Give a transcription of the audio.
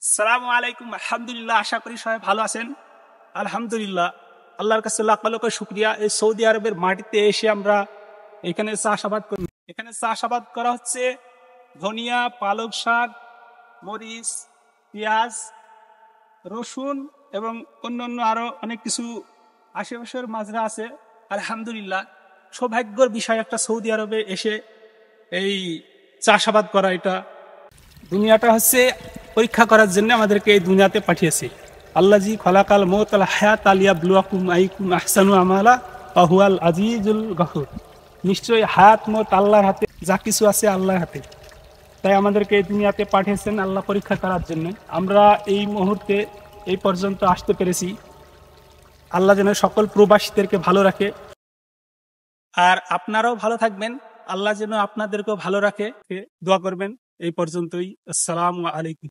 সালামু আলাইকুম। আলহামদুলিল্লাহ, আশা করি সবাই ভালো আছেন। আলহামদুলিল্লাহ, আল্লাহর কাছে লাখ লাখ শুক্রিয়া। এই সৌদি আরবের মাটিতে এসে আমরা এখানে চাষাবাদ করি। এখানে চাষাবাদ করা হচ্ছে ধনিয়া, পালক শাক, মরিচ, পেঁয়াজ, রসুন এবং অন্যান্য আরো অনেক কিছু আশেপাশের মাজরা আছে। আলহামদুলিল্লাহ, সৌভাগ্যের বিষয় একটা সৌদি আরবে এসে এই চাষাবাদ করা। এটা দুনিয়াটা হচ্ছে পরীক্ষা করার জন্য আমাদেরকে এই দুনিয়াতে পাঠিয়েছে। আল্লাহ জি খলাকাল মৌত আল হায়াত আলিয়া ব্লুয়াকুম আইকুম আহসানু আমালা আহুয়াল আজিজুল গফুর। নিশ্চয়ই হায়াত মত আল্লাহর হাতে, যা কিছু আছে আল্লাহর হাতে। তাই আমাদেরকে এই দুনিয়াতে পাঠিয়েছেন আল্লাহ পরীক্ষা করার জন্য। আমরা এই মুহূর্তে এই পর্যন্ত আসতে পেরেছি। আল্লাহ যেন সকল প্রবাসীদেরকে ভালো রাখে, আর আপনারাও ভালো থাকবেন। আল্লাহ যেন আপনাদেরকেও ভালো রাখে, দোয়া করবেন। এই পর্যন্তই। আসসালামু আলাইকুম।